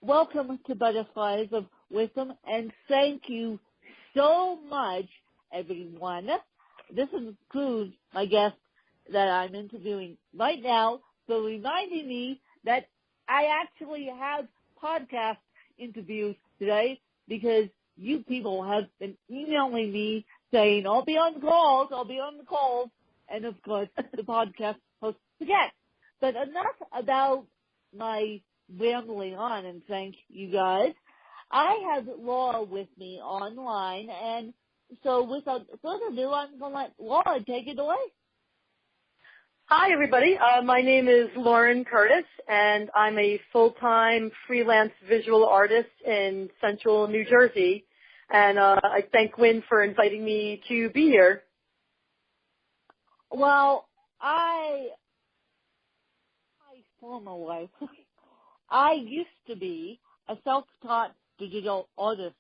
Welcome to Butterflies of Wisdom, and thank you so much, everyone. This includes my guest that I'm interviewing right now, so reminding me that I actually have podcast interviews today because you people have been emailing me saying, I'll be on the calls, and of course, the podcast host forgets. But enough about my rambling on, and thank you guys. I have Laura with me online, and so without further ado, I'm going to let Laura take it away. Hi, everybody. My name is Lauren Curtis, and I'm a full-time freelance visual artist in central New Jersey. And I thank Wynn for inviting me to be here. Well, my former life, I used to be a self-taught digital artist,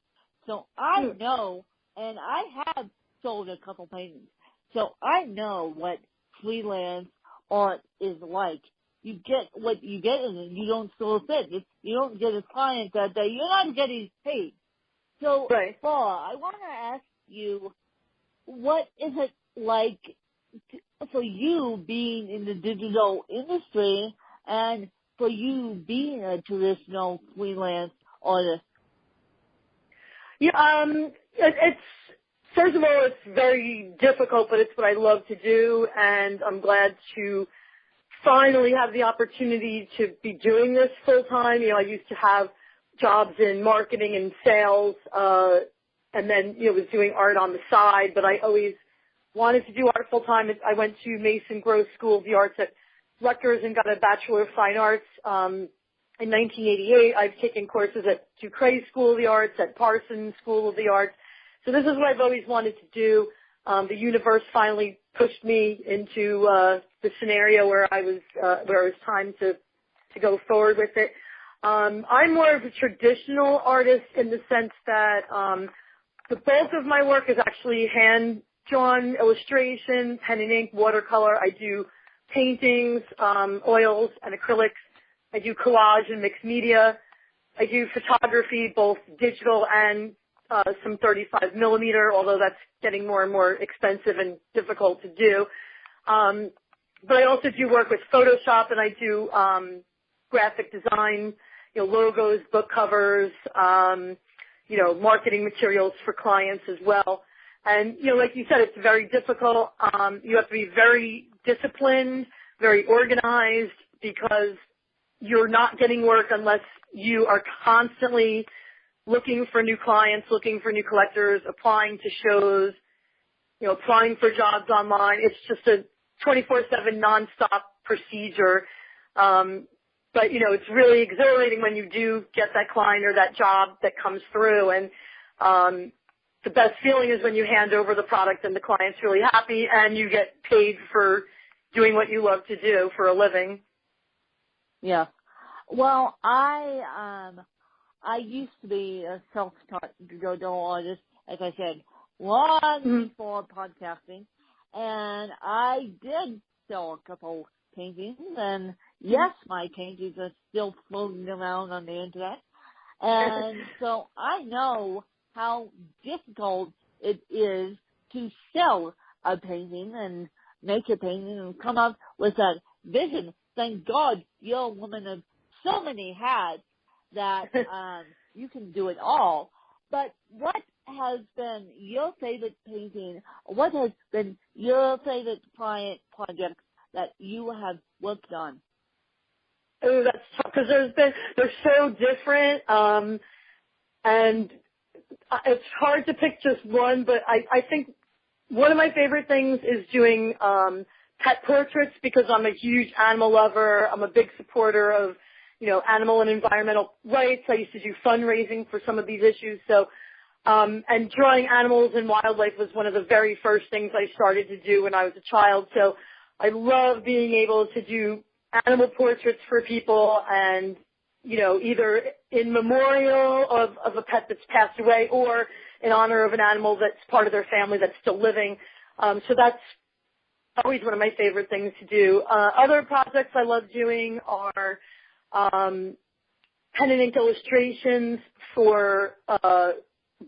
so I know, and I have sold a couple paintings, so I know what freelance art is like. You get what you get, and you don't solicit. You don't get a client that day. You're not getting paid. So, Right. Paula, I want to ask you, what is it like for you being in the digital industry and for you being a traditional freelance artist? Yeah, it's first of all, it's very difficult, but it's what I love to do, and I'm glad to finally have the opportunity to be doing this full time. I used to have jobs in marketing and sales, and then, was doing art on the side, but I always wanted to do art full time. I went to Mason Gross School of the Arts at Rutgers and got a Bachelor of Fine Arts in 1988. I've taken courses at Ducre School of the Arts, at Parsons School of the Arts. So this is what I've always wanted to do. The universe finally pushed me into the scenario where it was time to go forward with it. I'm more of a traditional artist in the sense that the bulk of my work is actually hand-drawn illustration, pen and ink, watercolor. I do paintings, oils, and acrylics. I do collage and mixed media. I do photography, both digital and some 35 millimeter, although that's getting more and more expensive and difficult to do. But I also do work with Photoshop, and I do graphic design, logos, book covers, marketing materials for clients as well. And, like you said, it's very difficult. You have to be very disciplined, very organized, because you're not getting work unless you are constantly looking for new clients, looking for new collectors, applying to shows, applying for jobs online. It's just a 24/7 nonstop procedure. But, it's really exhilarating when you do get that client or that job that comes through. And the best feeling is when you hand over the product and the client's really happy and you get paid for doing what you love to do for a living. Yeah. Well, I used to be a self-taught digital artist, as I said, long before podcasting, and I did sell a couple paintings, and yes, my paintings are still floating around on the internet, and so I know how difficult it is to sell a painting and make a painting and come up with that vision. Thank God you're a woman of so many hats that you can do it all. But what has been your favorite painting? What has been your favorite client project that you have worked on? Oh, that's tough because they're so different, and it's hard to pick just one. But I think one of my favorite things is doing pet portraits because I'm a huge animal lover. I'm a big supporter of animal and environmental rights. I used to do fundraising for some of these issues. So, and drawing animals and wildlife was one of the very first things I started to do when I was a child. So I love being able to do animal portraits for people and, either in memorial of a pet that's passed away or in honor of an animal that's part of their family that's still living. So that's always one of my favorite things to do. Other projects I love doing are pen and ink illustrations for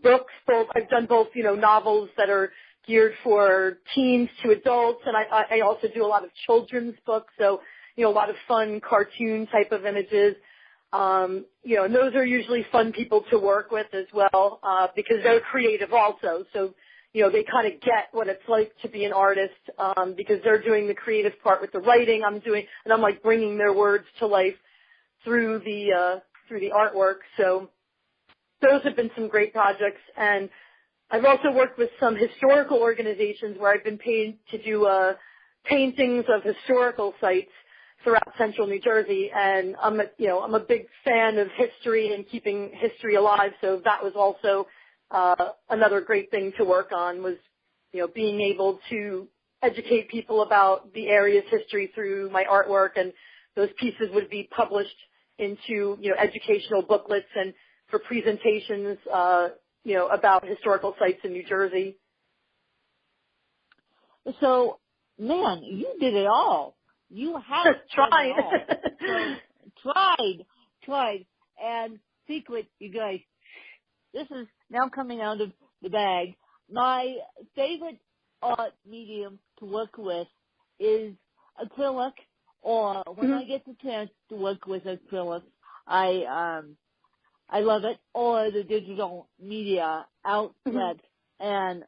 books. I've done both, novels that are geared for teens to adults, and I also do a lot of children's books, so, a lot of fun cartoon type of images. And those are usually fun people to work with as well, because they're creative also. So, they kind of get what it's like to be an artist, because they're doing the creative part with the writing and I'm like bringing their words to life through the artwork. So those have been some great projects. And I've also worked with some historical organizations where I've been paid to do paintings of historical sites throughout central New Jersey, and I'm a big fan of history and keeping history alive. So that was also another great thing to work on, was being able to educate people about the area's history through my artwork, and those pieces would be published into educational booklets and for presentations about historical sites in New Jersey. So, man, you did it all. You have tried. So, tried. And secret, you guys, this is now coming out of the bag. My favorite art medium to work with is acrylic, or when I get the chance to work with acrylic, I love it, or the digital media outlet, and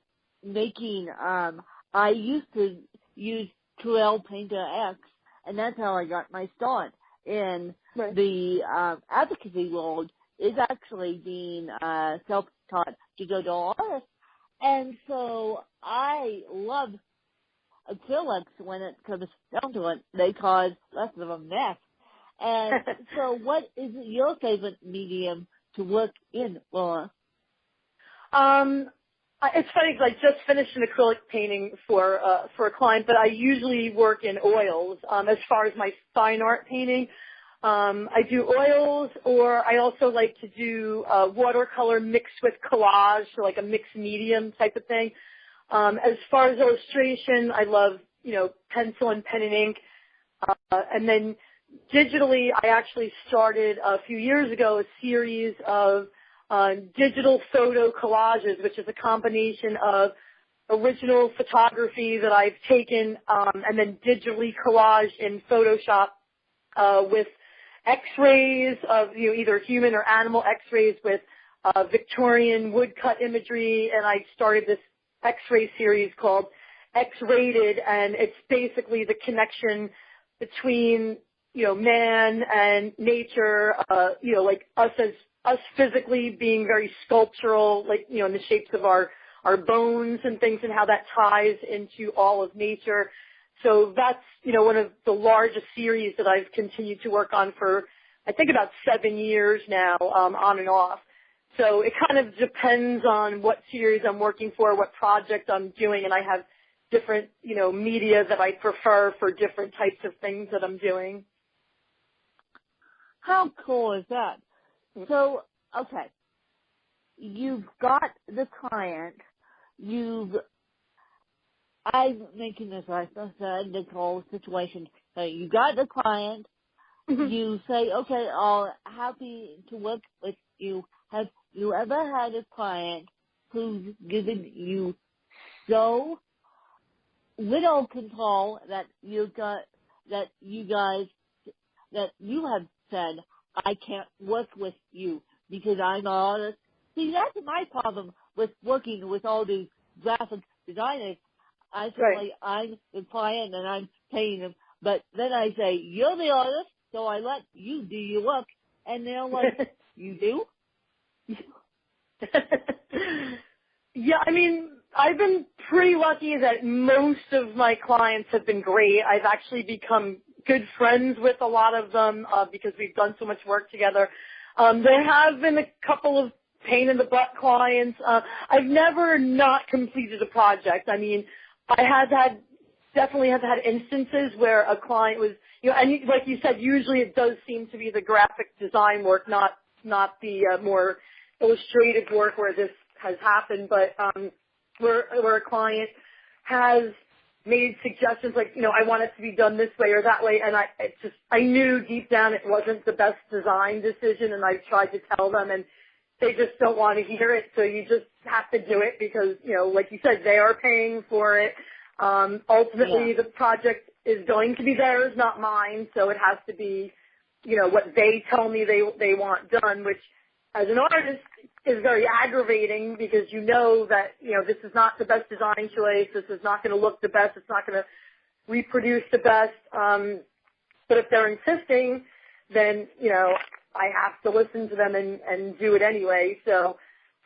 making, I used to use Trail Painter X, and that's how I got my start in the advocacy world, is actually being self-taught digital artist. And so I love acrylics when it comes down to it. They cause less of a mess. And so what is your favorite medium to work in, Laura? It's funny because I just finished an acrylic painting for a client, but I usually work in oils. As far as my fine art painting, I do oils, or I also like to do watercolor mixed with collage, so like a mixed medium type of thing. As far as illustration, I love, pencil and pen and ink. And then digitally, I actually started a few years ago a series of digital photo collages, which is a combination of original photography that I've taken and then digitally collaged in Photoshop with X-rays of either human or animal X-rays with Victorian woodcut imagery, and I started this X-ray series called X-rated, and it's basically the connection between man and nature, like us physically being very sculptural, like, in the shapes of our bones and things, and how that ties into all of nature. So that's, one of the largest series that I've continued to work on for, I think, about 7 years now, on and off. So it kind of depends on what series I'm working for, what project I'm doing, and I have different, media that I prefer for different types of things that I'm doing. How cool is that? So, okay, you've got the client, I'm making this, like I said, this whole situation. So you got the client, you say, okay, I'm happy to work with you. Have you ever had a client who's given you so little control that you have said, I can't work with you because I'm an artist? See, that's my problem with working with all these graphic designers. I say, I'm the client and I'm paying them, but then I say, you're the artist, so I let you do your work, and they're like, you do? Yeah, I mean, I've been pretty lucky that most of my clients have been great. I've actually become good friends with a lot of them because we've done so much work together. There have been a couple of pain-in-the-butt clients. I've never not completed a project. I mean, I definitely have had instances where a client was, and like you said, usually it does seem to be the graphic design work, not the more illustrative work where this has happened, but where a client has made suggestions like, I want it to be done this way or that way, and I knew deep down it wasn't the best design decision, and I tried to tell them, and they just don't want to hear it, so you just have to do it because, like you said, they are paying for it. Ultimately, the project is going to be theirs, not mine, so it has to be, what they tell me they want done, which as an artist is very aggravating because you know that, this is not the best design choice, this is not going to look the best, it's not going to reproduce the best. But if they're insisting, then, I have to listen to them and do it anyway. So,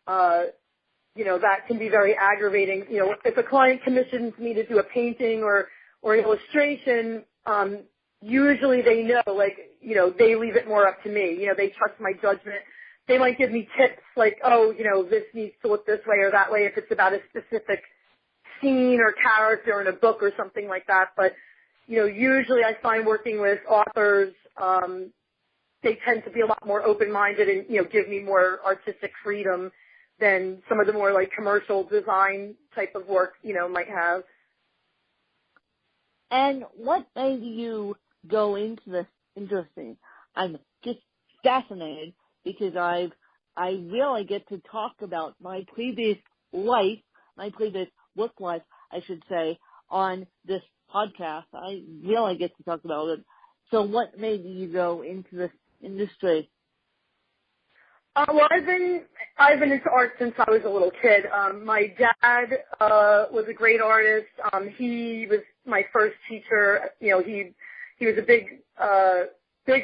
that can be very aggravating. If a client commissions me to do a painting or an illustration, usually they know, they leave it more up to me. They trust my judgment. They might give me tips like, this needs to look this way or that way if it's about a specific scene or character in a book or something like that. But, usually I find working with authors, they tend to be a lot more open-minded and, give me more artistic freedom than some of the more commercial design type of work, might have. And what made you go into this interesting? I'm just fascinated because I really get to talk about my previous life, my previous work life, I should say, on this podcast. I really get to talk about it. So what made you go into this industry? Well, I've been into art since I was a little kid. My dad was a great artist. He was my first teacher. He was a big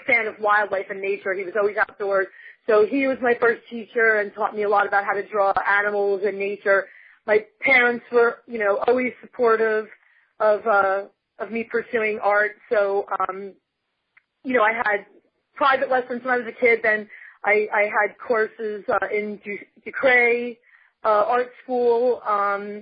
fan of wildlife and nature. He was always outdoors. So he was my first teacher and taught me a lot about how to draw animals and nature. My parents were, always supportive of me pursuing art. So, I had private lessons when I was a kid. Then I had courses in Ducray Art School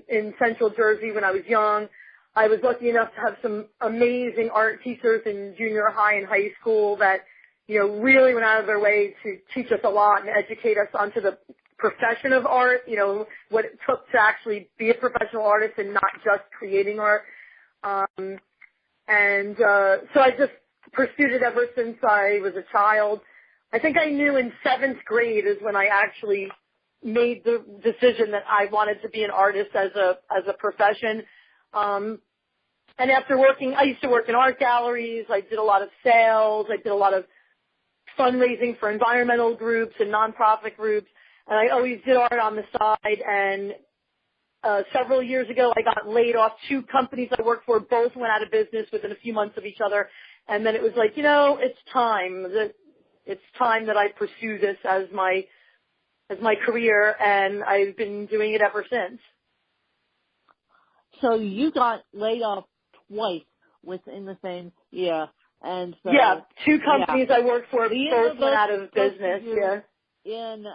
in Central Jersey when I was young. I was lucky enough to have some amazing art teachers in junior high and high school that, really went out of their way to teach us a lot and educate us onto the profession of art, what it took to actually be a professional artist and not just creating art. So I just pursued it ever since I was a child. I think I knew in 7th grade is when I actually made the decision that I wanted to be an artist as a profession. And after I used to work in art galleries. I did a lot of sales. I did a lot of fundraising for environmental groups and nonprofit groups. And I always did art on the side. And several years ago, I got laid off. 2 companies I worked for both went out of business within a few months of each other. And then it was like, it's time. It's time that I pursue this as my career, and I've been doing it ever since. So you got laid off twice within the same year, and so 2 companies I worked for both went out of business. And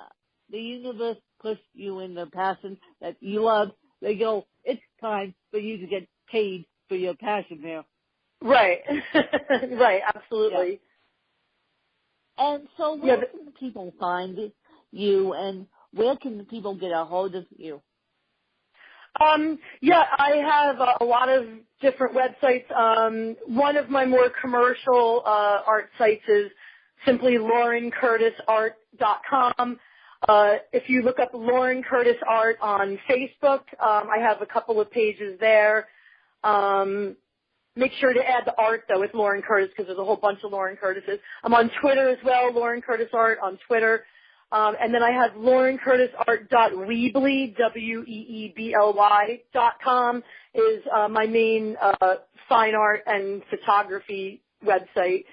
the universe pushed you in the passion that you love. They go, it's time for you to get paid for your passion now. Right. Right, absolutely. Yeah. And so where can people find you, and where can people get a hold of you? I have a lot of different websites. One of my more commercial art sites is simply LaurenCurtisArt.com. If you look up Lauren Curtis Art on Facebook, I have a couple of pages there. Make sure to add the art, though, with Lauren Curtis, because there's a whole bunch of Lauren Curtises. I'm on Twitter as well, Lauren Curtis Art on Twitter. And then I have LaurenCurtisArt.weebly, WEEBLY.com is my main fine art and photography website.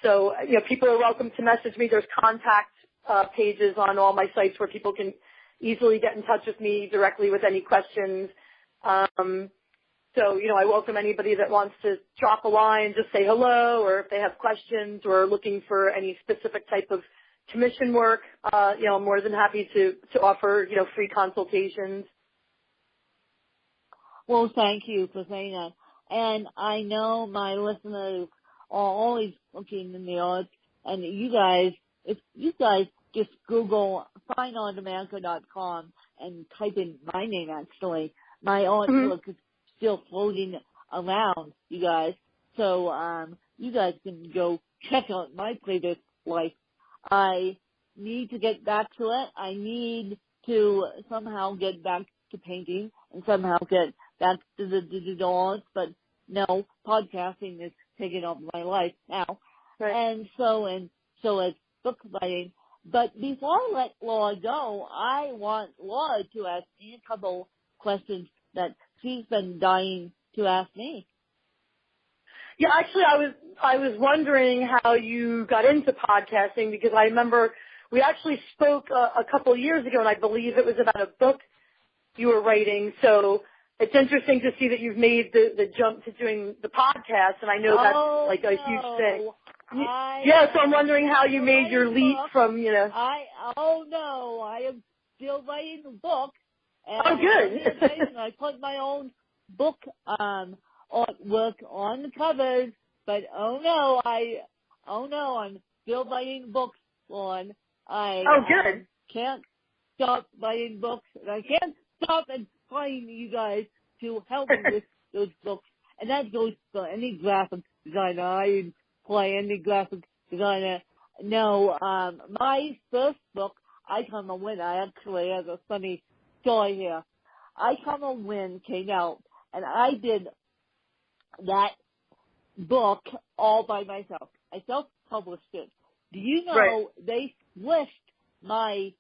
So, people are welcome to message me. There's contact pages on all my sites where people can easily get in touch with me directly with any questions. So, I welcome anybody that wants to drop a line, just say hello, or if they have questions or looking for any specific type of commission work, I'm more than happy to offer, free consultations. Well, thank you for saying that. And I know my listeners are always looking in the arts, and if you guys just Google fineartamerica.com and type in my name, actually, my artwork is still floating around, you guys. So, you guys can go check out my previous life. I need to get back to it. I need to somehow get back to painting and somehow get back to the digital arts, but no, podcasting is taking over my life now. Right. And so it's book writing. But before I let Laura go, I want Laura to ask me a couple questions that she's been dying to ask me. Yeah, actually, I was wondering how you got into podcasting, because I remember we actually spoke a couple years ago, and I believe it was about a book you were writing. So it's interesting to see that you've made the jump to doing the podcast, and I know that's like a huge thing. Yeah, so I'm wondering how you made your leap from, I am still writing the book. And oh, good. I put my own book artwork on the covers, but I'm still writing books on. Good. Can't stop writing books, and I can't stop and find you guys to help me with those books. And that goes for any graphic designer. I play any graphic designer. No, my first book, I Come a Win, I actually have a funny story here. I Come a Win came out, and I did that book all by myself. I self-published it. Do you know right. they squished my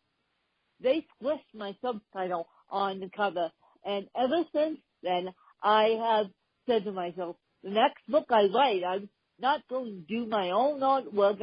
subtitle on the cover, and ever since then I have said to myself, the next book I write, I'm not going to do my own artwork.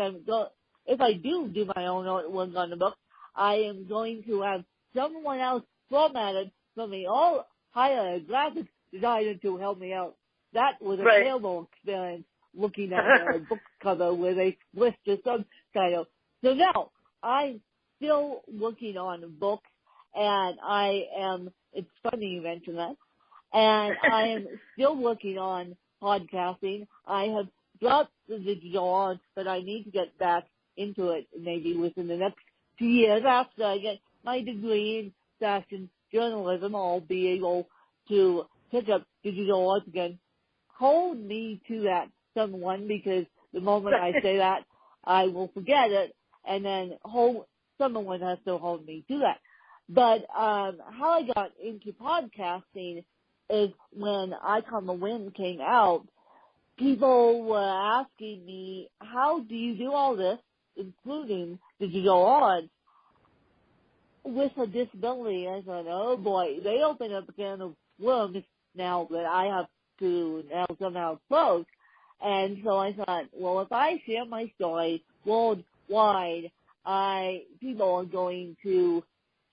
If I do my own artwork on the book, I am going to have someone else format it for me, or hire a graphic designer to help me out. That was a right. terrible experience, looking at a book cover where they split the subtitle. So now, I'm still working on books, and it's funny you mention that, and I am still working on podcasting. I have dropped the digital arts, but I need to get back into it maybe within the next 2 years after I get my degree in fashion journalism. I'll be able to pick up digital arts again. Hold me to that, someone, because the moment I say that, I will forget it, and then someone has to hold me to that. But how I got into podcasting is when I Come a Win came out, people were asking me, how do you do all this, including digital arts, with a disability? I thought, oh boy, they open up a can of worms now that I have to now somehow close. And so I thought, well, if I share my story worldwide, people are going to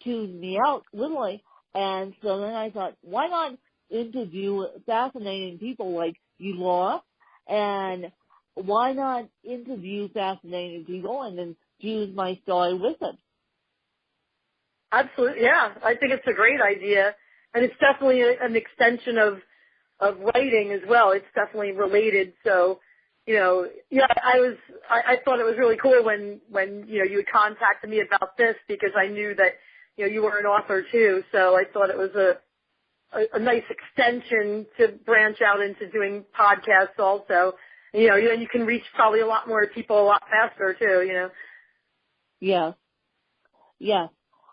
tune me out, literally. And so then I thought, why not interview fascinating people like you, Laura? And why not interview fascinating people and then use my story with it? Absolutely, yeah. I think it's a great idea, and it's definitely an extension of writing as well. It's definitely related. So, I thought it was really cool when you had contacted me about this, because I knew that you were an author too. So I thought it was a nice extension to branch out into doing podcasts also. And you can reach probably a lot more people a lot faster too. Yeah. Yes.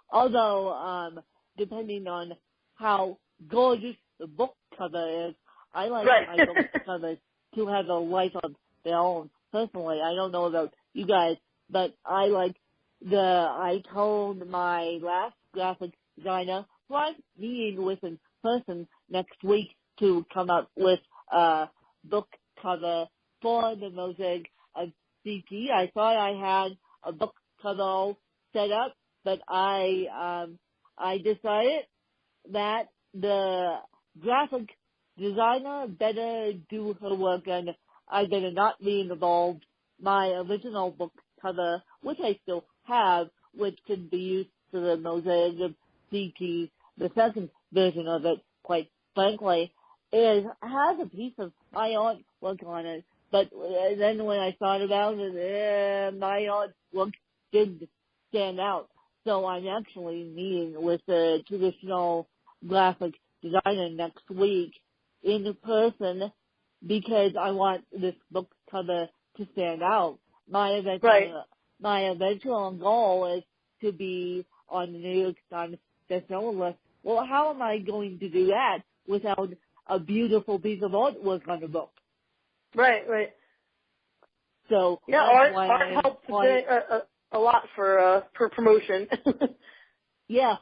Although, depending on how gorgeous the book cover is, I like my book covers to have a life of their own. Personally, I don't know about you guys, but I told my last graphic designer who I'm meeting with in person next week to come up with a book cover for the Mosaic of CT. I thought I had a book cover set up, but I decided that the graphic designer better do her work, and I better not be involved. My original book cover, which I still have, which could be used for the Mosaic of CT, the second version of it, quite frankly, has a piece of my artwork on it. But then when I thought about it, my artwork did stand out. So I'm actually meeting with a traditional graphic designer next week in person because I want this book cover to stand out. My eventual goal is to be on the New York Times bestseller list. Well, how am I going to do that without a beautiful piece of artwork on the book? Right. So yeah, art helps a lot for promotion. Yes.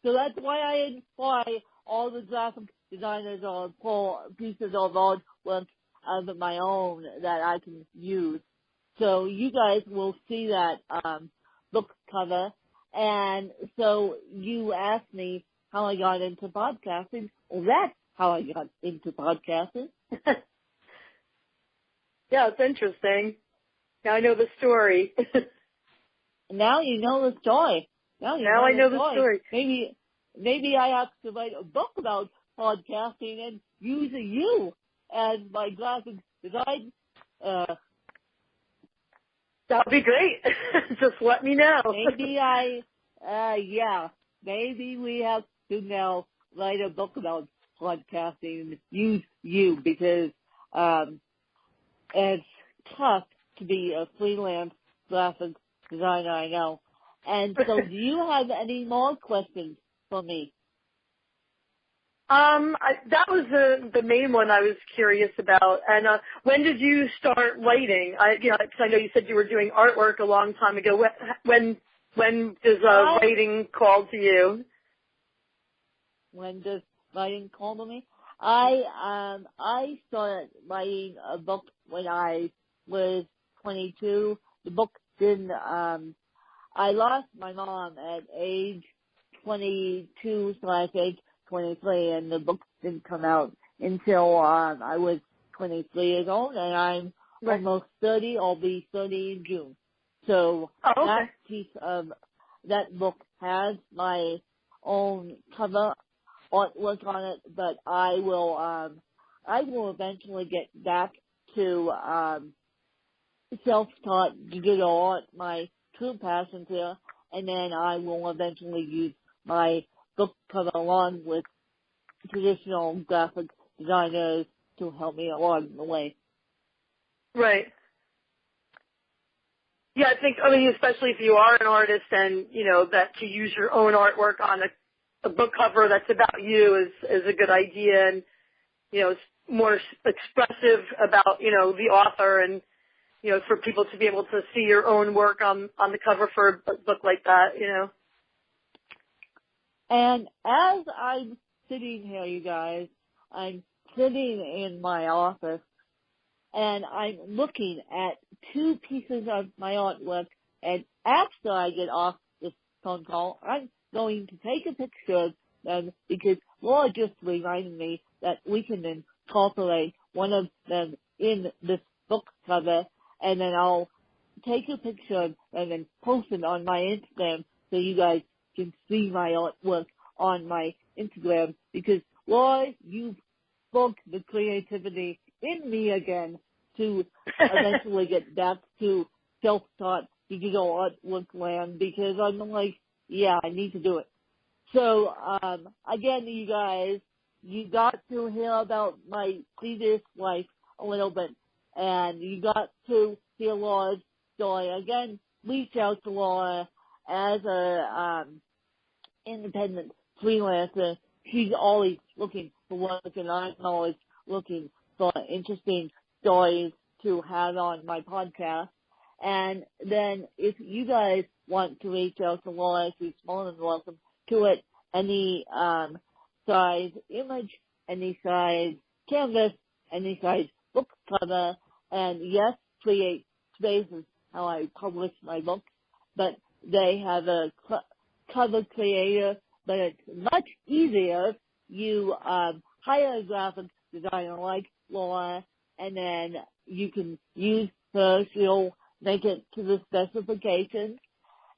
So that's why I employ all the graphic designers or pull pieces of artwork of my own that I can use. So you guys will see that book cover. And so you asked me how I got into podcasting. Well, that's how I got into podcasting. Yeah, it's interesting. Now I know the story. Now you know the story. Now I know the story. Maybe I have to write a book about podcasting and use you as my graphic design. That would be great. Just let me know. Maybe we have to now write a book about podcasting and use you because it's tough to be a freelance graphic designer, I know. And so do you have any more questions for me? That was the main one I was curious about. And when did you start writing? Because I know you said you were doing artwork a long time ago. When does writing call to you? When does writing call to me? I started writing a book when I was 22. The book didn't. I lost my mom at age 22 / age 23, and the book didn't come out until I was 23 years old, and I'm almost 30. I'll be 30 in June. So that piece of that book has my own cover artwork on it, but I will eventually get back to self-taught digital art, my true passion here, and then I will eventually use my book cover along with traditional graphic designers to help me along the way. Right. Yeah, I mean, especially if you are an artist and, that to use your own artwork on a book cover that's about you is a good idea, and, it's more expressive about, the author, and, for people to be able to see your own work on the cover for a book like that, And as I'm sitting here, you guys, I'm sitting in my office, and I'm looking at two pieces of my artwork, and after I get off this phone call, I'm going to take a picture of them because Laura just reminded me that we can incorporate one of them in this book cover, and then I'll take a picture and then post it on my Instagram so you guys can see my artwork on my Instagram, because Laura, you spoke the creativity in me again to eventually get back to self-taught digital artwork land, because I'm like, yeah, I need to do it. So, again, you guys, you got to hear about my previous life a little bit, and you got to hear Laura's story. Again, reach out to Laura as a independent freelancer. She's always looking for work, and I'm always looking for interesting stories to have on my podcast. And then if you guys want to reach out to Laura, she's more than welcome to it. Any size image, any size canvas, any size book cover, and yes, Create Space is how I publish my books, but they have a cover creator, but it's much easier. You hire a graphic designer like Laura, and then you can use her. She'll make it to the specifications,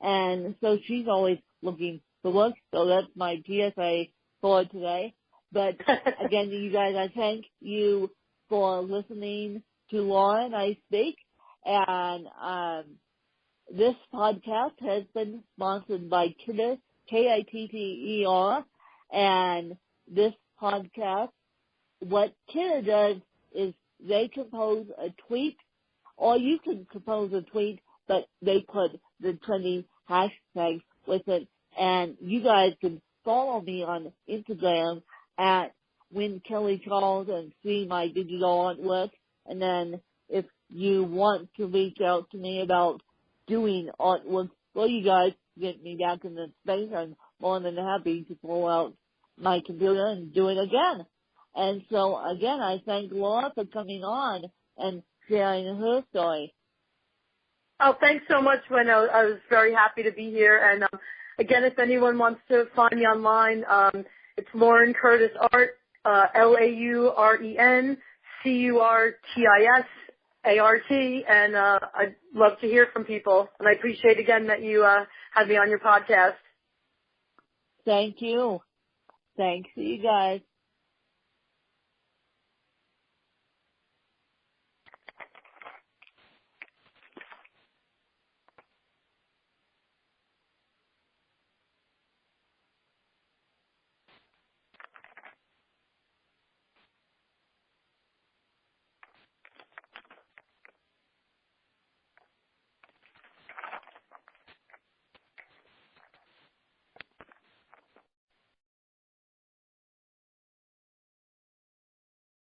and so she's always looking for work. So that's my PSA for today. But again, you guys, I thank you for listening to Laura and I speak. And this podcast has been sponsored by Kitter, Kitter, and this podcast, what Kitter does is they compose a tweet, or you can compose a tweet, but they put the trending hashtag with it. And you guys can follow me on Instagram at When Kelly Charles and see my digital artwork. And then if you want to reach out to me about doing artwork, well, you guys get me back in the space. I'm more than happy to pull out my computer and do it again. And so, again, I thank Laura for coming on and sharing her story. Oh, thanks so much, Gwen. I was very happy to be here. And again, if anyone wants to find me online, it's Lauren Curtis Art, LaurenCurtisArt. And I'd love to hear from people. And I appreciate again that you had me on your podcast. Thank you. Thanks to you guys.